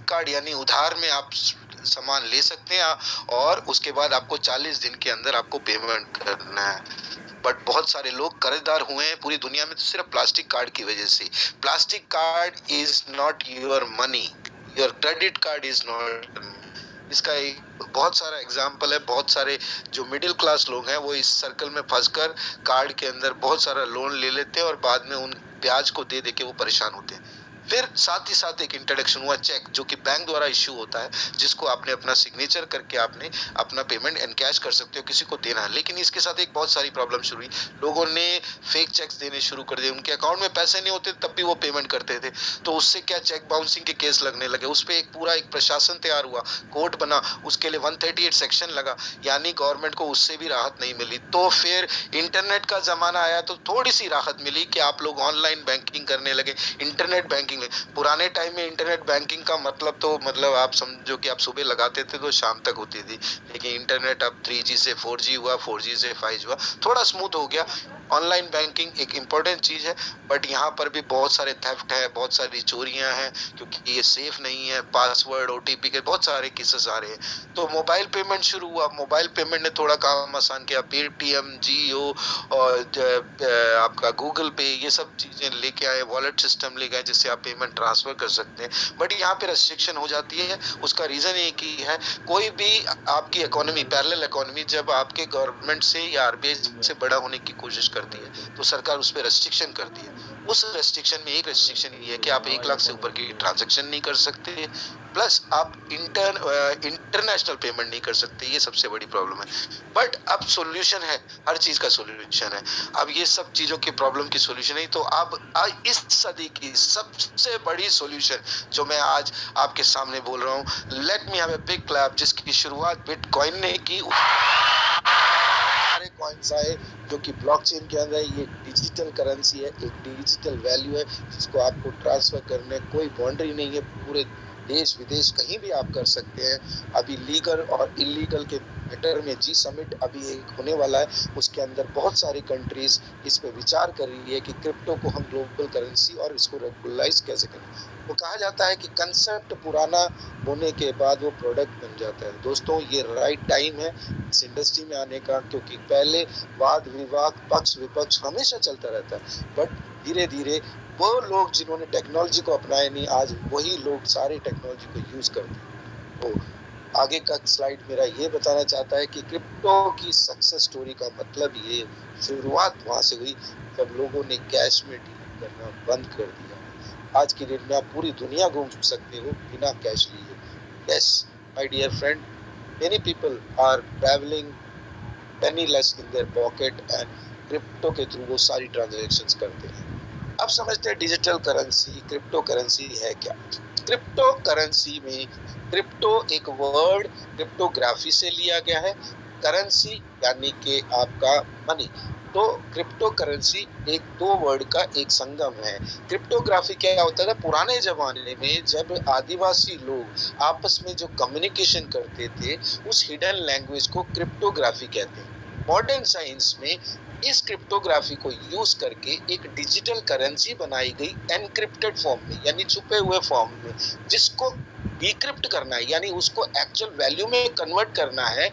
Card यानी उधार में आप सामान ले सकते हैं और उसके बाद आपको 40 दिन के अंदर आपको पेमेंट करना है। बट बहुत सारे लोग कर्जदार हुए हैं पूरी दुनिया में तो सिर्फ प्लास्टिक कार्ड की वजह से। Plastic card is not your money, your credit card is not. इसका एक बहुत सारा एग्जाम्पल है। बहुत सारे जो मिडिल क्लास लोग हैं वो इस सर्कल में फंसकर कार्ड के अंदर बहुत सारा लोन ले लेते हैं और बाद में उन ब्याज को दे दे के वो परेशान होते हैं। फिर साथ ही साथ एक इंट्रोडक्शन हुआ चेक, जो कि बैंक द्वारा इश्यू होता है, जिसको आपने अपना सिग्नेचर करके आपने अपना पेमेंट एनकैश कर सकते हो, किसी को देना है। लेकिन इसके साथ एक बहुत सारी प्रॉब्लम शुरू हुई। लोगों ने फेक चेक्स देने शुरू कर दिए, उनके अकाउंट में पैसे नहीं होते तब भी वो पेमेंट करते थे। तो उससे क्या, चेक बाउंसिंग के केस लगने लगे। उस पर एक पूरा एक प्रशासन तैयार हुआ, कोर्ट बना, उसके लिए 138 सेक्शन लगा, यानी गवर्नमेंट को उससे भी राहत नहीं मिली। तो फिर इंटरनेट का जमाना आया तो थोड़ी सी राहत मिली कि आप लोग ऑनलाइन बैंकिंग करने लगे, इंटरनेट बैंकिंग। पुराने टाइम में इंटरनेट बैंकिंग का मतलब आप समझो कि आप सुबह लगाते थे तो शाम तक होती थी। लेकिन इंटरनेट अब 3G से 4G हुआ, 4G से 5G हुआ, थोड़ा स्मूथ हो गया। ऑनलाइन बैंकिंग एक इम्पोर्टेंट चीज है, बट यहाँ पर भी बहुत सारे थेफ्ट है, बहुत सारी चोरियां हैं, क्योंकि ये सेफ नहीं है। पासवर्ड, OTP के बहुत सारे केसेस आ रहे हैं। तो मोबाइल पेमेंट शुरू हुआ। मोबाइल पेमेंट ने थोड़ा काम आसान किया। पेटीएम, जियो और आपका गूगल पे, ये सब चीजें लेके आए, वॉलेट सिस्टम ले गए जिससे आप पेमेंट ट्रांसफर कर सकते हैं। बट यहाँ पे रेस्ट्रिक्शन हो जाती है। उसका रीजन एक ही है, कोई भी आपकी इकोनॉमी, पैरेलल इकोनॉमी जब आपके गवर्नमेंट से या RBI से बड़ा होने की कोशिश करती है तो सरकार उस पर रेस्ट्रिक्शन करती है। उस रेस्ट्रिक्शन में एक रेस्ट्रिक्शन ये है कि आप 1 लाख से ऊपर की ट्रांजैक्शन नहीं कर सकते, प्लस आप इंटरनेशनल पेमेंट नहीं कर सकते। ये सबसे बड़ी प्रॉब्लम है। बट अब सॉल्यूशन है, हर चीज का सॉल्यूशन है। अब ये सब चीजों की प्रॉब्लम की सॉल्यूशन है। तो अब इस सदी की सबसे बड़ी सॉल्यूशन जो मैं आज आपके सामने बोल रहा हूँ, let me have a big clap, जिसकी शुरुआत बिटकॉइन ने की। सारे कॉइन्स आए जो कि ब्लॉकचेन के अंदर, ये डिजिटल करेंसी है, एक डिजिटल वैल्यू है जिसको आपको ट्रांसफर करने कोई बाउंड्री नहीं है। पूरे देश विदेश कहीं भी आप कर सकते हैं। अभी लीगल और इलीगल के मैटर में जी समिट अभी एक होने वाला है, उसके अंदर बहुत सारी कंट्रीज इस पे विचार कर रही है कि क्रिप्टो को हम ग्लोबल करेंसी और इसको रेगुलराइज कैसे करें। वो कहा जाता है कि कंसेप्ट पुराना होने के बाद वो प्रोडक्ट बन जाता है। दोस्तों, ये राइट टाइम है इस इंडस्ट्री में आने का, क्योंकि पहले वाद विवाद, पक्ष विपक्ष हमेशा चलता रहता है, बट धीरे धीरे वो लोग जिन्होंने टेक्नोलॉजी को अपनाया नहीं, आज वही लोग सारी टेक्नोलॉजी को यूज करते हैं। तो आगे का स्लाइड मेरा ये बताना चाहता है कि क्रिप्टो की सक्सेस स्टोरी का मतलब ये शुरुआत वहां से हुई जब लोगों ने कैश में डील करना बंद कर दिया। आज की डेट में आप पूरी दुनिया घूम सकते हो बिना कैश लिए। Yes my dear friend, many people are traveling penniless in their pocket and crypto के थ्रू वो सारी ट्रांजैक्शंस करते हैं। अब समझते हैं डिजिटल करेंसी, क्रिप्टो करेंसी है क्या। क्रिप्टो करेंसी में क्रिप्टो एक वर्ड क्रिप्टोग्राफी से लिया गया है, करेंसी यानी कि आपका मनी। तो क्रिप्टो करेंसी एक दो वर्ड का एक संगम है। क्रिप्टोग्राफी क्या होता था पुराने जमाने में, जब आदिवासी लोग आपस में जो कम्युनिकेशन करते थे, उस हिडन लैंग्वेज को क्रिप्टोग्राफी कहते हैं। मॉडर्न साइंस में इस क्रिप्टोग्राफी को यूज करके एक डिजिटल करेंसी बनाई गई एनक्रिप्टेड फॉर्म में, यानी छुपे हुए फॉर्म में, जिसको डिक्रिप्ट करना है, यानी उसको एक्चुअल वैल्यू में कन्वर्ट करना है।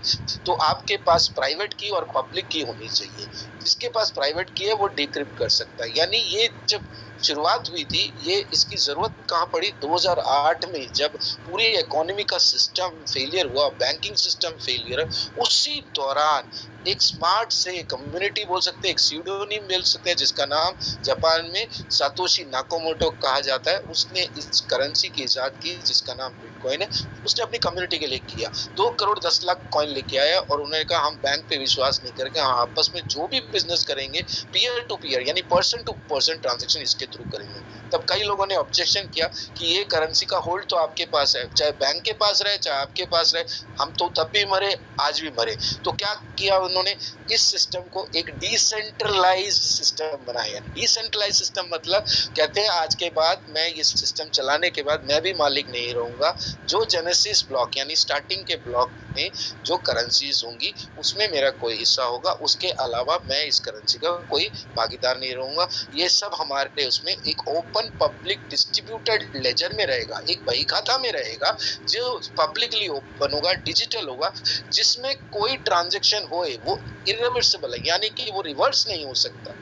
तो आपके पास प्राइवेट की और पब्लिक की होनी चाहिए। जिसके पास प्राइवेट की है वो डिक्रिप्ट कर सकता है। यानी ये जब शुरुआत हुई थी, ये इसकी जरूरत कहाँ पड़ी, 2008 में, जब पूरी इकोनॉमी का सिस्टम फेलियर हुआ, बैंकिंग सिस्टम फेलियर, उसी दौरान एक स्मार्ट से कम्युनिटी बोल सकते हैं, एक स्यूडोनिम बोल सकते हैं, जिसका नाम जापान में सातोशी नाकामोटो कहा जाता है, उसने इस करेंसी की इजाद की जिसका नाम बिटकॉइन है। उसने अपनी कम्युनिटी के लिए किया, 2 करोड़ 10 लाख कॉइन लेके आया और उन्होंने कहा हम बैंक पे विश्वास नहीं करेंगे, हम आपस में जो भी बिजनेस करेंगे पीयर टू पीयर यानी पर्सन टू पर्सन ट्रांजैक्शन इसके थ्रू करेंगे। तब कई लोगों ने ऑब्जेक्शन किया कि ये करेंसी का होल्ड तो आपके पास है, चाहे बैंक के पास रहे चाहे आपके पास रहे, हम तो तब भी मरे आज भी मरे। तो क्या किया उन्होंने, इस सिस्टम को एक डिसेंट्रलाइज्ड सिस्टम बनाया। डिसेंट्रलाइज्ड सिस्टम मतलब कहते हैं आज के बाद मैं ये सिस्टम चलाने के बाद मैं भी मालिक नहीं रहूंगा। जो जेनेसिस ब्लॉक यानी स्टार्टिंग के ब्लॉक में जो करेंसीज होंगी उसमें मेरा कोई हिस्सा होगा, उसके अलावा मैं इस करेंसी का कोई भागीदार नहीं रहूंगा। ये सब हमारे उसमें एक ओपन पब्लिक डिस्ट्रीब्यूटेड लेजर में रहेगा, एक बही खाता में रहेगा जो पब्लिकली ओपन होगा, डिजिटल होगा, जिसमें कोई ट्रांजेक्शन होए वो इरिवर्सिबल है, यानी कि वो रिवर्स नहीं हो सकता।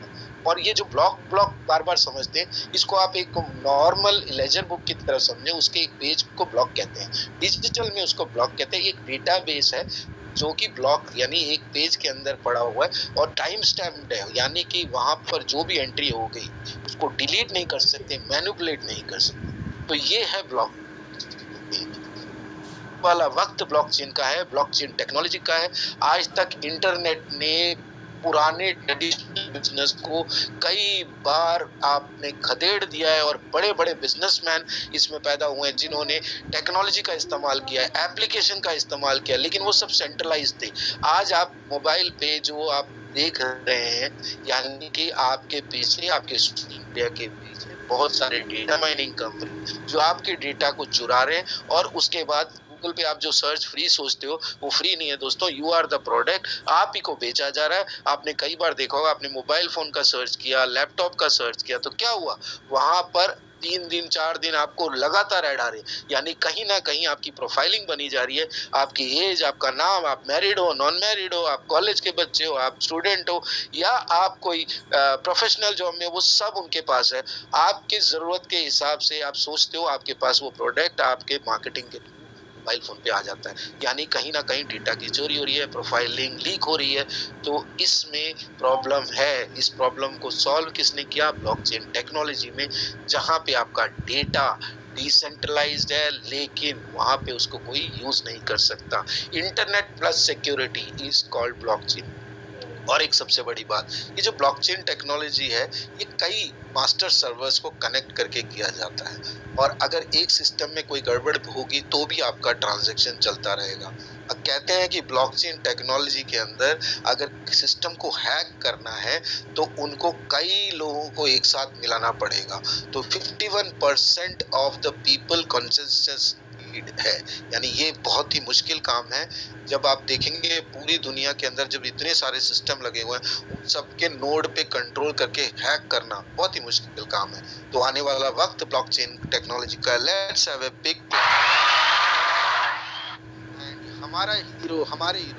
और ये जो ब्लॉक बार बार समझते हैं, इसको आप एक नॉर्मल लेजर बुक की तरह समझे, उसके एक पेज को ब्लॉक कहते हैं, डिजिटल में उसको ब्लॉक कहते हैं। एक डेटाबेस है जो कि ब्लॉक यानी एक पेज के अंदर पड़ा हुआ है और टाइम स्टैम्प्ड है, यानी कि वहां पर जो भी एंट्री हो गई उसको डिलीट नहीं कर सकते, मैनिपुलेट नहीं कर सकते। तो ये है ब्लॉक वाला वक्त ब्लॉकचेन का है, ब्लॉकचेन टेक्नोलॉजी का है। आज तक इंटरनेट ने पुराने ट्रेडिशनल बिजनेस को कई बार आपने खदेड़ दिया है और बड़े बड़े बिजनेसमैन इसमें पैदा हुए हैं जिन्होंने टेक्नोलॉजी का इस्तेमाल किया है, एप्लीकेशन का इस्तेमाल किया, लेकिन वो सब सेंट्रलाइज थे। आज आप मोबाइल पे जो आप देख रहे हैं, यानी कि आपके पीछे, आपके सोशल मीडिया के पीछे बहुत सारे डेटा माइनिंग कंपनी जो आपके डेटा को चुरा रहे हैं, और उसके बाद गूगल पे आप जो सर्च फ्री सोचते हो वो फ्री नहीं है दोस्तों, यू आर द प्रोडक्ट, आप ही को बेचा जा रहा है। आपने कई बार देखा होगा, आपने मोबाइल फोन का सर्च किया, लैपटॉप का सर्च किया, तो क्या हुआ, वहां पर 3 दिन 4 दिन आपको लगातार ऐड आ रहे, यानी कहीं ना कहीं आपकी प्रोफाइलिंग बनी जा रही है, आपकी एज, आपका नाम, आप मैरिड हो, नॉन मैरिड हो, आप कॉलेज के बच्चे हो, आप स्टूडेंट हो, या आप कोई प्रोफेशनल जॉब में, वो सब उनके पास है। आपकी जरूरत के हिसाब से आप सोचते हो, आपके पास वो प्रोडक्ट आपके मार्केटिंग के मोबाइल फोन पे आ जाता है, यानी कहीं ना कहीं डेटा की चोरी हो रही है, प्रोफाइलिंग लीक हो रही है। तो इसमें प्रॉब्लम है। इस प्रॉब्लम को सॉल्व किसने किया? ब्लॉकचेन टेक्नोलॉजी में, जहां पे आपका डेटा डिसेंट्रलाइज्ड है लेकिन वहां पे उसको कोई यूज नहीं कर सकता। Internet plus security is called blockchain. और एक सबसे बड़ी बात, ये जो ब्लॉकचेन टेक्नोलॉजी है, ये कई मास्टर सर्वर्स को कनेक्ट करके किया जाता है, और अगर एक सिस्टम में कोई गड़बड़ होगी तो भी आपका ट्रांजैक्शन चलता रहेगा। अब कहते हैं कि ब्लॉकचेन टेक्नोलॉजी के अंदर अगर सिस्टम को हैक करना है तो उनको कई लोगों को एक साथ मिलाना पड़ेगा। तो 51% ऑफ द पीपल कंसेंसस है, यानी ये बहुत ही मुश्किल काम है। जब आप देखेंगे पूरी दुनिया के अंदर जब इतने सारे सिस्टम लगे हुए हैं, उन सबके नोड पे कंट्रोल करके हैक करना बहुत ही मुश्किल काम है। तो आने वाला वक्त ब्लॉकचेन टेक्नोलॉजी का, let's have a big and हमारे हीरो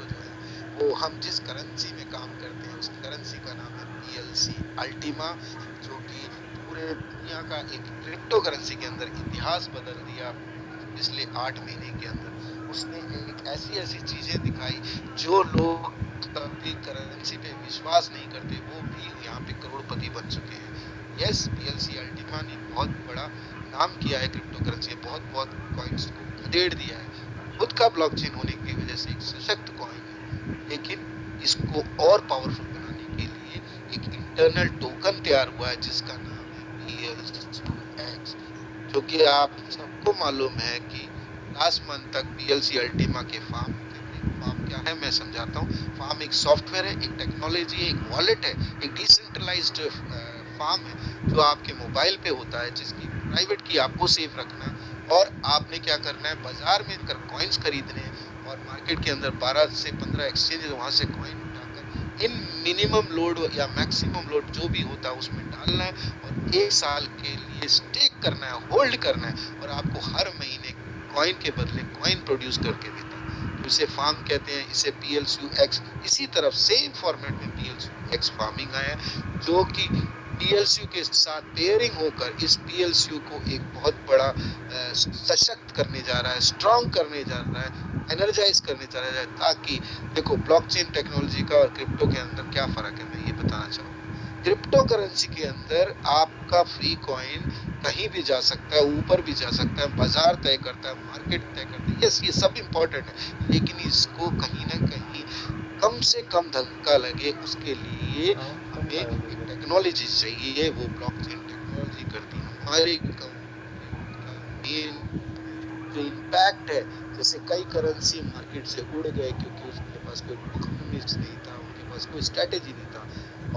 जो है वो, हम जिस करेंसी में काम करते हैं उस करेंसी का नाम है PLC अल्टीमा, जो कि पूरे दुनिया का एक क्रिप्टो करेंसी के अंदर इतिहास बदल दिया पिछले 8 महीने के अंदर। उसने एक ऐसी चीजें दिखाई जो लोग कभी करेंसी पे विश्वास नहीं करते, वो भी यहाँ पे करोड़पति बन चुके हैं। यस, PLC अल्टीमा ने बहुत बड़ा नाम किया है क्रिप्टो करेंसी, बहुत कॉइन्स को खदेड़ दिया है। खुद का ब्लॉकचेन होने की वजह से एक सशक्त कॉइन है, लेकिन इसको और पावरफुल बनाने के लिए एक इंटरनल टोकन तैयार हुआ है जिसका नाम है PLC2X, जो कि आप सबको मालूम है कि लास्ट मंथ तक PLC अल्टीमा के फार्म क्या है मैं समझाता हूँ। फार्म एक सॉफ्टवेयर है, एक टेक्नोलॉजी है, एक वॉलेट है, एक डिसेंट्रलाइज्ड फार्म है जो आपके मोबाइल पे होता है, जिसकी प्राइवेट की आपको सेफ रखना है, और आपने क्या करना है, बाजार में कॉइन्स खरीदने हैं और मार्केट के अंदर 12 से 15 एक्सचेंज वहां से कॉइन उठाकर इन मिनिमम लोड या मैक्सिमम लोड जो भी होता है उसमें डालना है, और 1 साल के लिए स्टेक करना है, होल्ड करना है, और आपको हर महीने कॉइन के बदले कॉइन प्रोड्यूस करके देता है। तो इसे फार्म कहते हैं, इसे PLCX, इसी तरफ सेम फॉर्मेट में PLCX फार्मिंग आया है, जो कि PLC के साथ पेयरिंग होकर इस PLC को एक बहुत बड़ा सशक्त करने जा रहा है, स्ट्रॉन्ग करने जा रहा है, एनर्जाइज करने जा रहा है। ताकि देखो, ब्लॉकचेन टेक्नोलॉजी का और क्रिप्टो के अंदर क्या फर्क है, मैं ये बताना चाहूँगा। क्रिप्टो करेंसी के अंदर आपका फ्री कॉइन कहीं भी जा सकता है, ऊपर भी जा सकता है, बाजार तय करता है, मार्केट तय करता है, यस ये सब इम्पोर्टेंट है, लेकिन इसको कहीं ना कहीं कम से कम धक्का लगे उसके लिए हमें एक टेक्नोलॉजी चाहिए, वो ब्लॉकचेन टेक्नोलॉजी करती है। हमारी जो इम्पैक्ट है, जैसे कई करेंसी मार्केट से उड़ गए क्योंकि उसके पास कोई परफॉर्मेंस नहीं था, उनके पास कोई स्ट्रेटेजी नहीं था,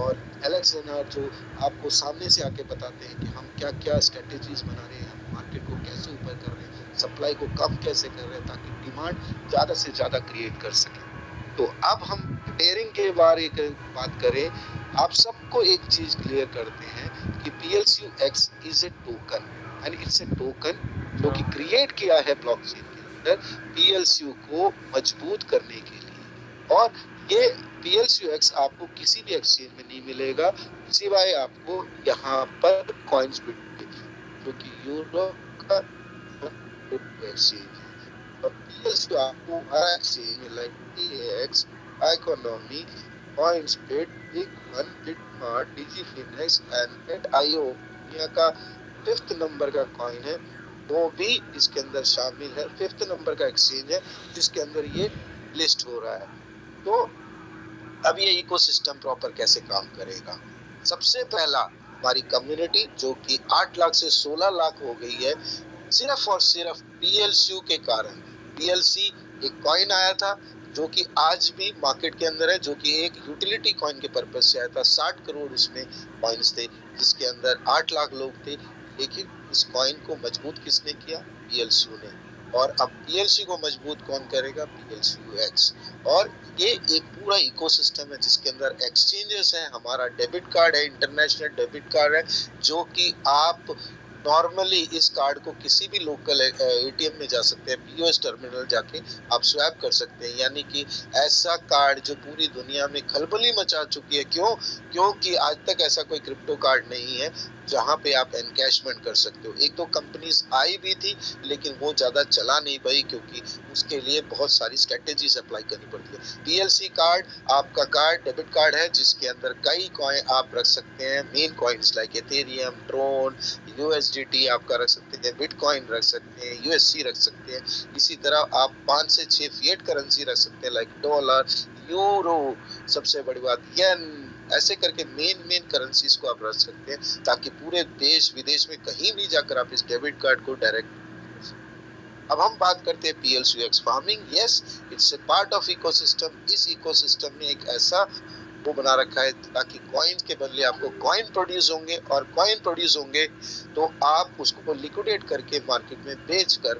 और एलेक्स रेनर जो आपको सामने से आके बताते हैं कि हम क्या क्या स्ट्रेटेजीज बना रहे हैं, हम मार्केट को कैसे ऊपर कर रहे हैं, सप्लाई को कम कैसे कर रहे हैं ताकि डिमांड ज्यादा से ज्यादा क्रिएट कर सके। तो अब हम पेयरिंग के बारे में बात करें, आप सबको एक चीज क्लियर करते हैं कि PLCX is A token and it's A token जो कि क्रिएट किया है ब्लॉकचेन के अंदर PLCU को मजबूत करने के लिए। और ये PLCX आपको किसी भी एक्सचेंज में नहीं मिलेगा सिवाय आपको यहाँ पर CoinsBit जो कि यूरोप का एक्सचेंज है। और PLCU आपको हर एक्सचेंज में like PAX, economy, CoinsBit, Bitcoin, Bitmart, DigiFinex and NetIO दुनिया का 5th नंबर का कॉइन है, वो भी इसके अंदर शामिल है। 5th नंबर का एक्सचेंज है जिसके अंदर ये लिस्ट हो रहा है। तो अब ये इकोसिस्टम प्रॉपर कैसे काम करेगा? सबसे पहला हमारी कम्युनिटी जो कि 8 लाख से 16 लाख हो गई है सिर्फ और सिर्फ PLCU के कारण। PLC एक कॉइन आया था जो कि आज भी मार्केट के अंदर है, जो कि एक यूटिलिटी कॉइन के पर्पज से आया था। 60 करोड़ इसमें कॉइन्स थे जिसके अंदर 8 लाख लोग थे, लेकिन इस कॉइन को मजबूत किसने किया? PLCU ने। और अब PLC को मजबूत कौन करेगा? PLCUX। और ये एक पूरा इकोसिस्टम है जिसके अंदर एक्सचेंजेस हैं, हमारा डेबिट कार्ड है, इंटरनेशनल डेबिट कार्ड है, जो कि आप नॉर्मली इस कार्ड को किसी भी लोकल ATM में जा सकते हैं, POS टर्मिनल जाके आप स्वैप कर सकते हैं। यानी कि ऐसा कार्ड जो पूरी दुनिया में खलबली मचा चुकी है। क्योंकि आज तक ऐसा कोई क्रिप्टो कार्ड नहीं है जहां पे आप एनकैशमेंट कर सकते हो। एक दो कंपनीज आई भी थी लेकिन वो ज्यादा चला नहीं पाई क्योंकि उसके लिए बहुत सारी स्ट्रेटेजीज अप्लाई करनी पड़ती है। PLC कार्ड आपका कार्ड डेबिट कार्ड है जिसके अंदर कई कॉइन आप रख सकते हैं, main coins like Ethereum, Tron, USDT आपका रख सकते हैं, बिटकॉइन रख सकते हैं, USC रख सकते हैं। इसी तरह आप 5 से 6 फिएट करेंसी रख सकते हैं लाइक डॉलर, यूरो, सबसे बड़ी बात येन। ऐसे करके मेन करेंसीज को आप रख सकते हैं ताकि पूरे देश विदेश में कहीं भी जाकर आप इस डेबिट कार्ड को डायरेक्ट। अब हम बात करते हैं PLCUX farming. Yes, it's a part of ecosystem. इस इकोसिस्टम में एक ऐसा वो बना रखा है ताकि कॉइन के बदले आपको कॉइन प्रोड्यूस होंगे, और कॉइन प्रोड्यूस होंगे तो आप उसको लिक्विडेट करके मार्केट में बेच कर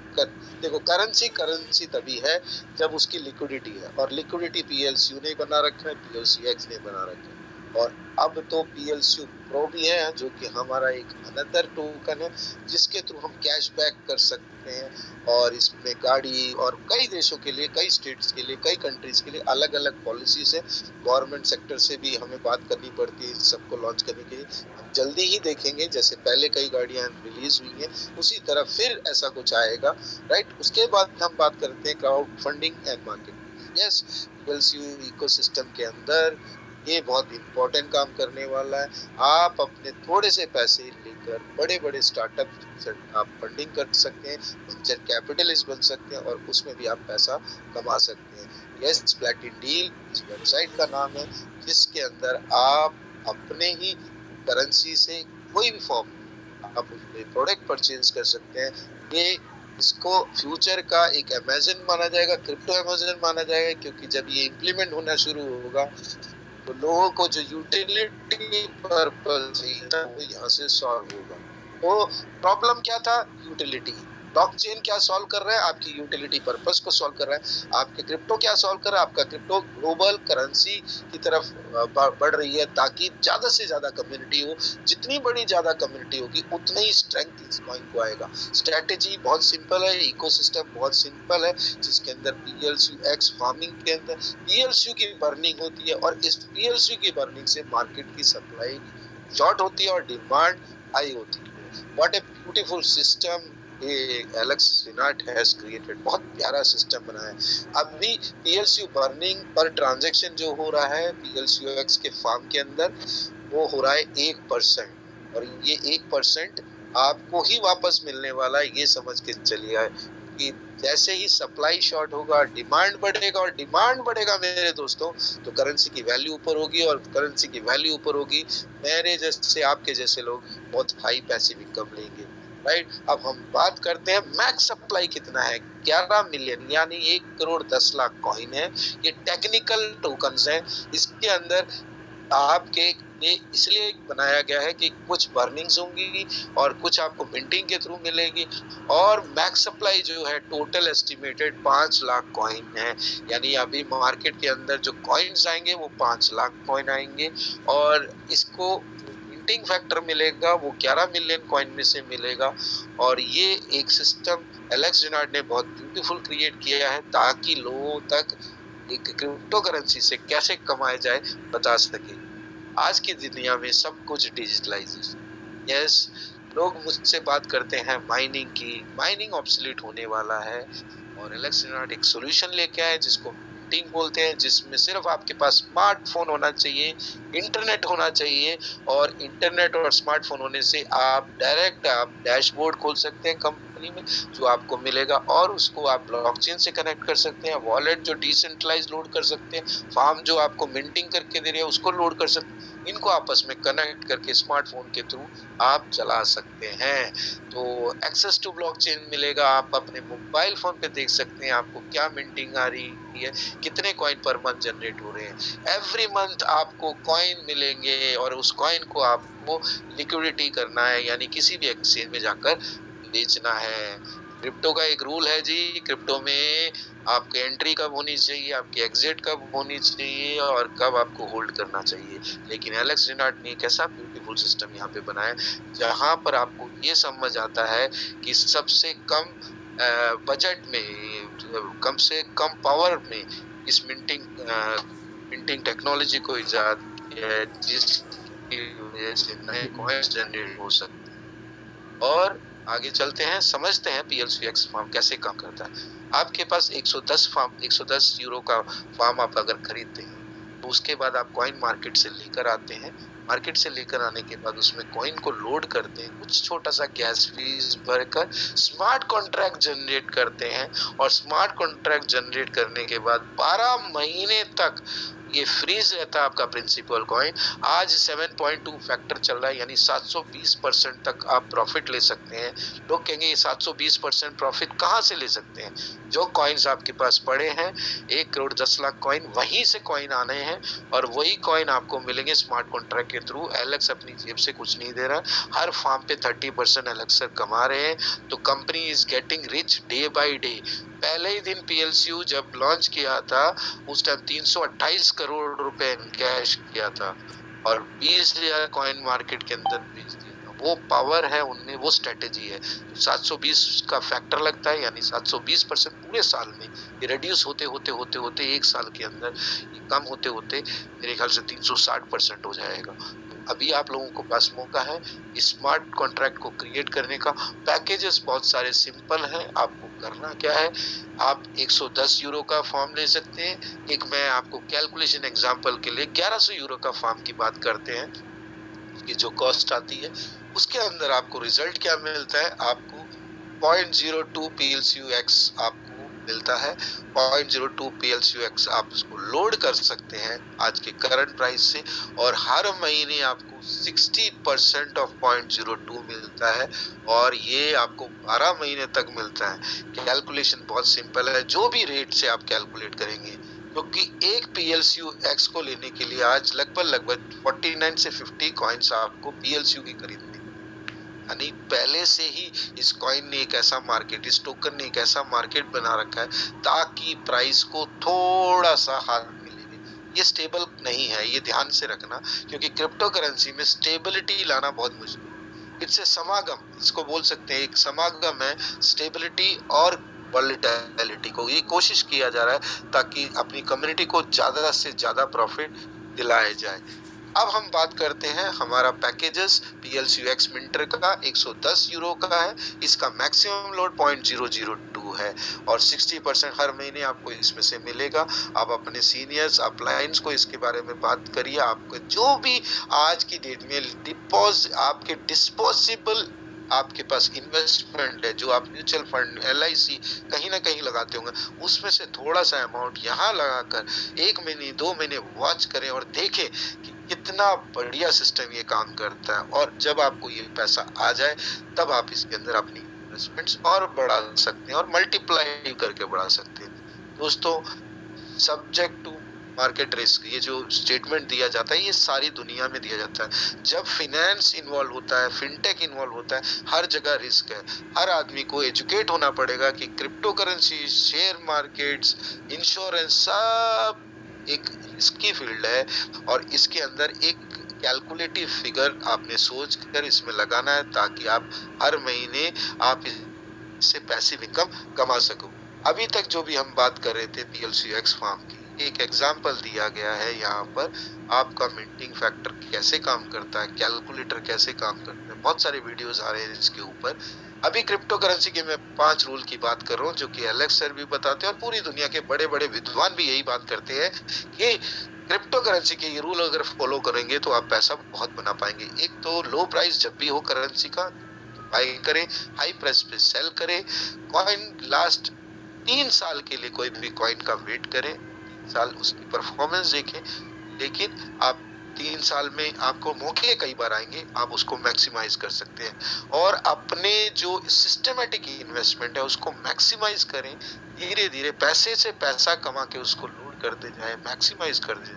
देखो, करेंसी तभी है जब उसकी लिक्विडिटी है, और लिक्विडिटी PLCU ने बना रखा है, PLCUX ने बना रखा है। और अब तो PLCU प्रो भी है जो कि हमारा एक अनदर टोकन है जिसके थ्रू हम कैशबैक कर सकते हैं। और इसमें गाड़ी और कई देशों के लिए, कई स्टेट्स के लिए, कई कंट्रीज के लिए अलग अलग पॉलिसीज है। गवर्नमेंट सेक्टर से भी हमें बात करनी पड़ती है सबको लॉन्च करने के लिए। हम जल्दी ही देखेंगे, जैसे पहले कई गाड़ियां रिलीज हुई हैं उसी तरह फिर ऐसा कुछ आएगा, राइट। उसके बाद हम बात करते हैं crowd funding and marketing. Yes, PLCU ecosystem के अंदर ये बहुत इंपॉर्टेंट काम करने वाला है। आप अपने थोड़े से पैसे लेकर बड़े बड़े स्टार्टअप से आप फंडिंग कर सकते हैं, वेंचर कैपिटलिस्ट बन सकते हैं और उसमें भी आप पैसा कमा सकते हैं। यस, प्लैटिन डील इस वेबसाइट का नाम है जिसके अंदर आप अपने ही करेंसी से कोई भी फॉर्म आप प्रोडक्ट परचेज कर सकते हैं। ये इसको फ्यूचर का एक अमेज़न माना जाएगा, क्रिप्टो अमेज़न माना जाएगा, क्योंकि जब ये इम्प्लीमेंट होना शुरू होगा तो लोगों को जो यूटिलिटी पर्पस चाहिए था वो यहाँ से सॉल्व होगा। तो प्रॉब्लम क्या था? यूटिलिटी। ब्लॉकचेन क्या सॉल्व कर रहा है? आपकी यूटिलिटी पर्पस को सॉल्व कर रहा है। आपके क्रिप्टो क्या सॉल्व कर रहा है? आपका क्रिप्टो ग्लोबल करेंसी की तरफ बढ़ रही है ताकि ज्यादा से ज्यादा कम्युनिटी हो। जितनी बड़ी ज्यादा कम्युनिटी होगी उतना ही स्ट्रेंथ इस कॉइन को आएगा। स्ट्रेटेजी बहुत सिंपल है, इकोसिस्टम बहुत सिंपल है, जिसके अंदर PLCUX फार्मिंग के अंदर PLCU की बर्निंग होती है और इस PLCU की बर्निंग से मार्केट की सप्लाई शॉर्ट होती है और डिमांड हाई होती है। What a beautiful system Alex सिनाट हैज क्रिएटेड। बहुत प्यारा सिस्टम बनाया है। अभी PLCU बर्निंग पर ट्रांजैक्शन जो हो रहा है PLCUX के फार्म के अंदर वो हो रहा है 1%, और ये 1% आपको ही वापस मिलने वाला है। ये समझ के चलिए कि जैसे ही सप्लाई शॉर्ट होगा डिमांड बढ़ेगा, और डिमांड बढ़ेगा मेरे दोस्तों तो करेंसी की वैल्यू ऊपर होगी, और करेंसी की वैल्यू ऊपर होगी मेरे जैसे आपके जैसे लोग बहुत हाई पैसिव इनकम लेंगे, राइट। अब हम बात करते हैं मैक्स सप्लाई कितना है। 11 मिलियन यानी 1 करोड़ 10 लाख कॉइन है। ये टेक्निकल टोकन्स हैं। इसके अंदर आपके ये इसलिए बनाया गया है कि कुछ बर्निंग्स होंगी और कुछ आपको मिंटिंग के थ्रू मिलेगी, और मैक्स सप्लाई जो है टोटल एस्टिमेटेड 5 लाख कॉइन है। यानी अभी मार्केट के अंदर जो कॉइन्स आएंगे वो 5 लाख कॉइन आएंगे, और इसको मिंटिंग फैक्टर मिलेगा वो 11 मिलियन कॉइन में से मिलेगा। और ये एक सिस्टम एलेक्स जेनार्ड ने बहुत ब्यूटीफुल क्रिएट किया है ताकि लोगों तक एक क्रिप्टो करेंसी से कैसे कमाया जाए बता सके। आज की दुनिया में सब कुछ डिजिटलाइजेशन, यस, लोग मुझसे बात करते हैं माइनिंग की, माइनिंग ऑब्सोलीट होने वाला है, और एलेक्स जेनार्ड एक सॉल्यूशन लेके आए जिसको मिंटिंग बोलते हैं, जिसमें सिर्फ आपके पास स्मार्टफोन होना चाहिए, इंटरनेट होना चाहिए, और इंटरनेट और स्मार्टफोन होने से आप डायरेक्ट आप डैशबोर्ड खोल सकते हैं कंपनी में जो आपको मिलेगा, और उसको आप ब्लॉकचेन से कनेक्ट कर सकते हैं, वॉलेट जो डिसेंट्रलाइज लोड कर सकते हैं, फार्म जो आपको मिंटिंग करके दे रहे हैं उसको लोड कर सकते हैं, इनको आपस में कनेक्ट करके स्मार्टफोन के थ्रू आप चला सकते हैं। तो एक्सेस टू ब्लॉकचेन मिलेगा, आप अपने मोबाइल फोन पे देख सकते हैं आपको क्या मिंटिंग आ रही है, कितने कॉइन पर मंथ जनरेट हो रहे हैं, एवरी मंथ आपको कॉइन मिलेंगे, और उस कॉइन को आपको लिक्विडिटी करना है, यानी किसी भी एक्सचेंज में जाकर बेचना है। क्रिप्टो का एक रूल है जी, क्रिप्टो में आपकी एंट्री कब होनी चाहिए, आपकी एग्जिट कब होनी चाहिए, और कब आपको होल्ड करना चाहिए। लेकिन एलेक्स जेनार्ड ने एक ऐसा ब्यूटीफुल सिस्टम यहाँ पे बनाया जहाँ पर आपको ये समझ आता है कि सबसे कम बजट में, कम से कम पावर में इस मिंटिंग टेक्नोलॉजी को इजाद किया है जिसकी वजह से नए कॉइन्स जनरेट हो सकते हैं। और आगे चलते हैं, समझते हैं PLCX फार्म कैसे काम करता है। आपके पास 110 यूरो का फार्म आप अगर खरीदते हैं तो उसके बाद आप कॉइन मार्केट से लेकर आते हैं, मार्केट से लेकर आने के बाद उसमें कॉइन को लोड करते हैं, कुछ छोटा सा गैस फीस भरकर स्मार्ट कॉन्ट्रैक्ट जनरेट करते हैं, और स्मार्ट कॉन्ट्रैक्ट जनरेट करने के बाद 12 महीने तक ये फ्रीज रहता है आपका प्रिंसिपल कॉइन। आज 7.2 फैक्टर चल रहा है, यानी 720% तक आप प्रॉफिट ले सकते हैं। लोग कहेंगे ये 720% प्रॉफिट कहाँ से ले सकते हैं? जो कॉइन्स आपके पास पड़े हैं 1 करोड़ 10 लाख कॉइन, वहीं से कॉइन आने हैं, और वही कॉइन आपको मिलेंगे स्मार्ट कॉन्ट्रैक्ट के थ्रू। एलेक्स अपनी जेब से कुछ नहीं दे रहा, हर फार्म पे 30% एलेक्स कमा रहे हैं। तो company is getting rich day by day. पहले ही दिन PLCU जब लॉन्च किया था उस टाइम 328 करोड़ रुपए कैश किया था, और 20,000 कॉइन मार्केट के अंदर बेच दिया था। वो पावर है उनमें, वो स्ट्रेटेजी है। 720 का फैक्टर लगता है, यानी 720% पूरे साल में ये रिड्यूस होते होते होते होते एक साल के अंदर ये कम होते होते मेरे ख्याल से 360% हो जाएगा। अभी आप लोगों को पास मौका है स्मार्ट कॉन्ट्रैक्ट को क्रिएट करने का। पैकेजेस बहुत सारे सिंपल हैं, आपको करना क्या है, आप 110 यूरो का फॉर्म ले सकते हैं। एक मैं आपको कैलकुलेशन एग्जांपल के लिए 1100 यूरो का फॉर्म की बात करते हैं, उसकी जो कॉस्ट आती है उसके अंदर आपको रिजल्ट क्या मिलता है, आपको 0.02 PLCUX आपको मिलता है। 0.02 PLCUX आप उसको लोड कर सकते हैं आज के करंट प्राइस से, और हर महीने आपको 60% ऑफ 0.02 मिलता है, और ये आपको 12 महीने तक मिलता है। कैलकुलेशन बहुत सिंपल है, जो भी रेट से आप कैलकुलेट करेंगे, क्योंकि एक PLCUX को लेने के लिए आज लगभग 49 से 50 कॉइन्स आपको PLCU की खरीदनी, यानी पहले से ही इस कॉइन ने एक ऐसा मार्केट, इस टोकन ने एक ऐसा मार्केट बना रखा है ताकि प्राइस को थोड़ा सा हाथ मिले। ये स्टेबल नहीं है, ये ध्यान से रखना, क्योंकि क्रिप्टो करेंसी में स्टेबिलिटी लाना बहुत मुश्किल है। इट्स ए समागम, इसको बोल सकते हैं, एक समागम है स्टेबिलिटी और वॉलेटिलिटी को। ये कोशिश किया जा रहा है ताकि अपनी कम्युनिटी को ज्यादा से ज्यादा प्रॉफिट दिलाया जाए। अब हम बात करते हैं हमारा पैकेजेस PLCUX मिंटर का 110 यूरो का है, इसका मैक्सिमम लोड 0.002 है, और 60% हर महीने आपको इसमें से मिलेगा। आप अपने सीनियर्स अपलायंस को इसके बारे में बात करिए, आपको जो भी आज की डेट में आपके डिस्पोजेबल आपके पास इन्वेस्टमेंट है, जो आप म्यूचुअल फंड LIC कहीं ना कहीं लगाते होंगे, उसमें से थोड़ा सा अमाउंट यहाँ लगाकर 1 महीने 2 महीने वॉच करें और देखें कि कितना बढ़िया सिस्टम ये काम करता है। और जब आपको ये पैसा आ जाए तब आप इसके अंदर अपनी इन्वेस्टमेंट्स और बढ़ा सकते हैं और मल्टीप्लाई करके बढ़ा सकते हैं। दोस्तों, सब्जेक्ट टू मार्केट रिस्क, ये जो स्टेटमेंट दिया जाता है ये सारी दुनिया में दिया जाता है। जब फिनेंस इन्वॉल्व होता है, फिनटेक इन्वॉल्व होता है, हर जगह रिस्क है। हर आदमी को एजुकेट होना पड़ेगा कि crypto currency, share markets, insurance सब एक रिस्की फील्ड है और इसके अंदर एक कैलकुलेटिव फिगर आपने सोच कर इसमें लगाना है ताकि आप हर महीने आप इससे पैसिव इनकम कमा सको। अभी तक जो भी हम बात कर रहे थे PLCX फार्म की, एक एग्जाम्पल दिया गया है यहाँ पर, आपका मिंटिंग फैक्टर कैसे काम करता है, कैलकुलेटर कैसे काम करता है, बहुत सारे वीडियोस आ रहे हैं इसके ऊपर। अभी क्रिप्टो करेंसी के मैं 5 रूल की बात कर रहा हूँ जो कि एलेक्स सर भी बताते हैं और पूरी दुनिया के बड़े बड़े विद्वान भी यही बात करते हैं कि क्रिप्टो करेंसी के ये रूल अगर फॉलो करेंगे तो आप पैसा बहुत बना पाएंगे। एक तो लो प्राइस जब भी हो करेंसी का बाय करें, हाई प्राइस पे सेल करें, कॉइन लास्ट 3 साल के लिए कोई भी कॉइन का वेट करें, 3 साल उसकी परफॉर्मेंस देखें, लेकिन आप 3 साल में आपको मौके कई बार आएंगे, आप उसको मैक्सिमाइज कर सकते हैं और अपने जो सिस्टमेटिक इन्वेस्टमेंट है उसको मैक्सिमाइज करें। धीरे धीरे पैसे से पैसा कमा के उसको लोड करते जाए, मैक्सिमाइज कर दे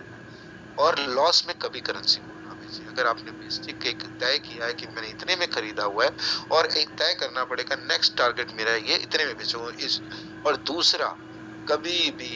और लॉस में कभी करेंसी को ना बेचें। अगर आपने बेसिक एक तय किया है कि मैंने इतने में खरीदा हुआ है और एक तय करना पड़ेगा नेक्स्ट टारगेट मेरा ये इतने में बेचूंगा इस। और दूसरा, कभी भी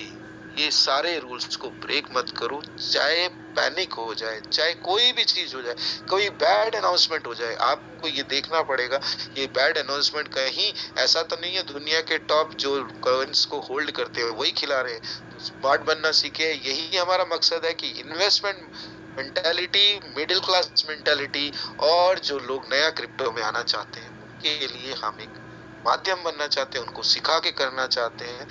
ये सारे रूल्स को ब्रेक मत करो, चाहे पैनिक हो जाए, चाहे कोई भी चीज हो जाए, कोई बैड अनाउंसमेंट हो जाए, आपको ये देखना पड़ेगा ये बैड अनाउंसमेंट कहीं ऐसा तो नहीं है दुनिया के टॉप जो कॉइन्स को होल्ड करते हैं वही खिला रहे हैं। तो स्मार्ट बनना सीखे, यही हमारा मकसद है कि investment mentality, middle class mentality और जो लोग नया क्रिप्टो में आना चाहते हैं उनके लिए हम एक माध्यम बनना चाहते हैं, उनको सिखा के करना चाहते हैं।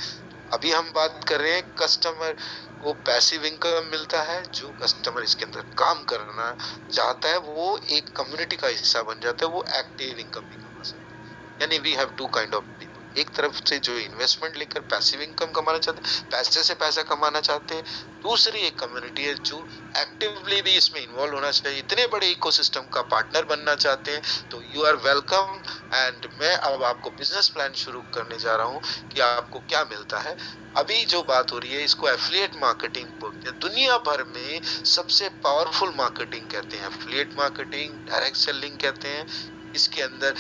अभी हम बात कर रहे हैं कस्टमर को पैसिव इनकम मिलता है, जो कस्टमर इसके अंदर काम करना चाहता है वो एक कम्युनिटी का हिस्सा बन जाता है, वो एक्टिव इनकम भी कमा सकता है। यानी we have two kind of people, एक तरफ से जो इन्वेस्टमेंट लेकर पैसिव इनकम कमाना चाहते हैं, पैसे से पैसा कमाना चाहते हैं, दूसरी एक कम्युनिटी है जो एक्टिवली भी इसमें इन्वॉल्व होना चाहिए, इतने बड़े इकोसिस्टम का पार्टनर बनना चाहते हैं। तो यू आर वेलकम। एंड मैं अब आपको बिजनेस प्लान शुरू करने जा रहा हूँ कि आपको क्या मिलता है। अभी जो बात हो रही है इसको एफिलिएट मार्केटिंग बोलते हैं, दुनिया भर में सबसे पावरफुल मार्केटिंग कहते हैं, एफिलिएट मार्केटिंग, डायरेक्ट सेलिंग कहते हैं। इसके अंदर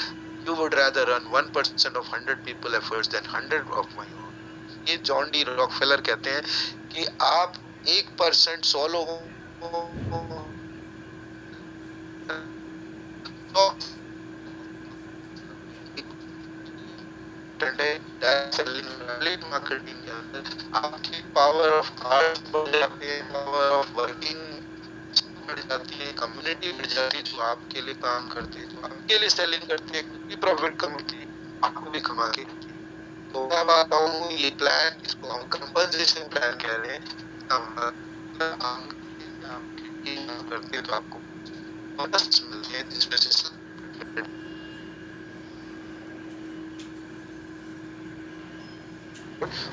you would rather run 1% of 100 people efforts than 100 of my own। ये जॉन डी रॉकफेलर कहते हैं कि आप 1% 100 लोगों मार्केटिंग के अंदर आपकी पावर ऑफ आर्ट बढ़ जाती है, पावर ऑफ वर्किंग बढ़ जाती है, कम्युनिटी बढ़ जाती है जो आपके लिए काम करती है, जो आपके लिए सेलिंग करती है, खुद भी प्रॉफिट कमाती है, आपको भी कमा के। तो मैं बात कहूँ ये प्लान, इसको हम कंपनसेशन प्लान कह रहे हैं। करते हैं तो आपको बोनस मिलते हैं जिसमें से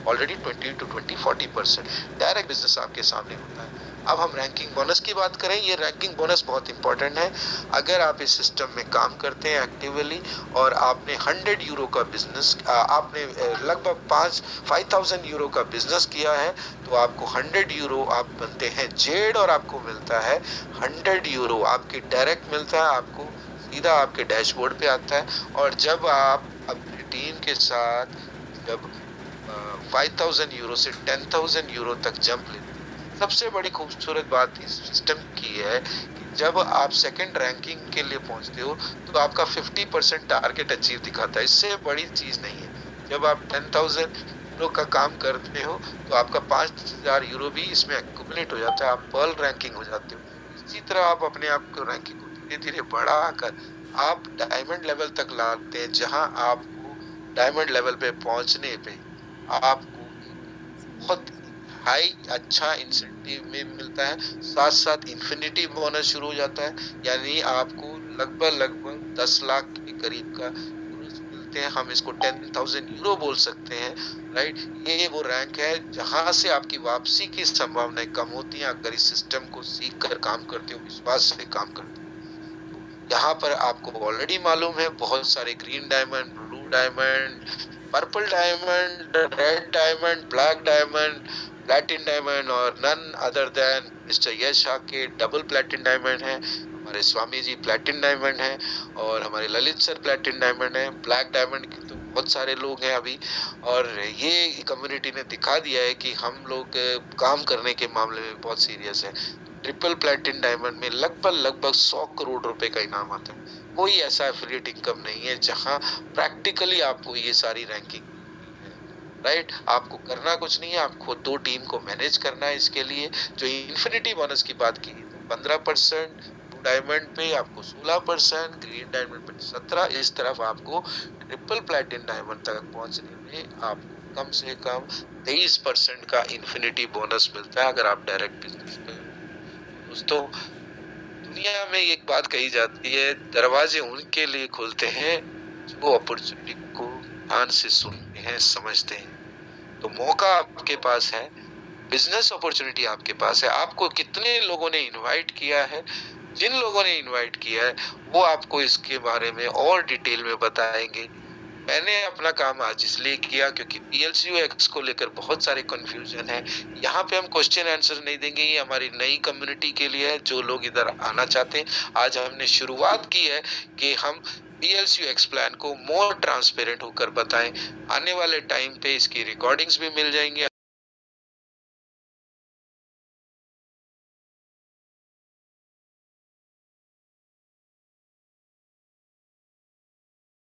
ऑलरेडी 20 to 40% डायरेक्ट बिजनेस आपके सामने होता है। अब हम रैंकिंग बोनस की बात करें, ये रैंकिंग बोनस बहुत इंपॉर्टेंट है। अगर आप इस सिस्टम में काम करते हैं एक्टिवली और आपने 100 यूरो का बिजनेस, आपने लगभग 5,000 यूरो का बिजनेस किया है तो आपको 100 यूरो आप बनते हैं जेड और आपको मिलता है 100 यूरो आपके डायरेक्ट मिलता है, आपको सीधा आपके डैशबोर्ड पे आता है। और जब आप अपनी टीम के साथ जब 5,000 यूरो से 10,000 यूरो तक जंप लेते हैं, सबसे बड़ी खूबसूरत बात इस सिस्टम की है कि जब आप सेकंड रैंकिंग के लिए पहुंचते हो तो आपका 50% टारगेट अचीव दिखाता है, इससे बड़ी चीज नहीं है। जब आप 10,000 यूरो का काम करते हो तो आपका 5,000 यूरो भी इसमें एक्यूमुलेट हो जाता है, आप पर्ल रैंकिंग हो जाते हो। इसी तरह आप अपने आप को रैंकिंग को धीरे धीरे बढ़ाकर आप डायमंड लेवल तक लाते हैं, जहां आपको डायमंड लेवल पे पहुंचने पे आपको बहुत हाई अच्छा इंसेंटिव में मिलता है, साथ साथ इन्फिनिटी बोनस शुरू हो जाता है, यानी आपको लगभग 10 लाख के करीब का बोनस मिलते हैं। हम इसको 10,000 यूरो बोल सकते हैं, राइट। ये वो रैंक है जहां से आपकी वापसी की संभावनाएं कम होती हैं अगर इस सिस्टम को सीख कर काम करते हो, विश्वास से काम करते हो। यहाँ पर आपको ऑलरेडी मालूम है बहुत सारे green diamond, blue diamond, purple diamond, red diamond, black diamond, प्लैटिन diamond और नन अदर देन मिस्टर यश के डबल प्लैटिन डायमंड है, हमारे स्वामी जी प्लैटिन डायमंड है, और हमारे ललित सर प्लैटिन डायमंड है। ब्लैक डायमंड के तो बहुत सारे लोग हैं अभी, और ये कम्युनिटी ने दिखा दिया है कि हम लोग काम करने के मामले में बहुत सीरियस है। ट्रिपल प्लैटिन डायमंड में लगभग 100 करोड़ रुपए का इनाम आता है। कोई ऐसा एफिलिएट इनकम नहीं है जहां प्रैक्टिकली आपको ये सारी रैंकिंग, राइट, आपको करना कुछ नहीं है, आपको 2 टीम को मैनेज करना है। इसके लिए जो इन्फिनिटी बोनस की बात की तो 15%, ब्लू डायमंड पे आपको 16%, ग्रीन डायमंड पे 17%, इस तरफ आपको ट्रिपल प्लैटिन डायमंड तक पहुंचने में आपको कम से कम 23% का इन्फिनिटी बोनस मिलता है अगर आप डायरेक्ट बिजनेस करें। दोस्तों, दुनिया में एक बात कही जाती है, दरवाजे उनके लिए खुलते हैं जो अपॉर्चुनिटी को ध्यान से सुनते हैं, समझते हैं। तो मौका आपके पास है, बिजनेस अपॉर्चुनिटी आपके पास है। आपको कितने लोगों ने इनवाइट किया है, जिन लोगों ने इनवाइट किया है वो आपको इसके बारे में और डिटेल में बताएंगे। मैंने अपना काम आज इसलिए किया क्योंकि PLCUX को लेकर बहुत सारे कंफ्यूजन है। यहाँ पे हम क्वेश्चन आंसर नहीं देंगे, ये हमारी नई कम्युनिटी के लिए है जो लोग इधर आना चाहते हैं। आज हमने शुरुआत की है कि हम PLCUX प्लान को मोर ट्रांसपेरेंट होकर बताएं। आने वाले टाइम पे इसकी रिकॉर्डिंग्स भी मिल जाएंगे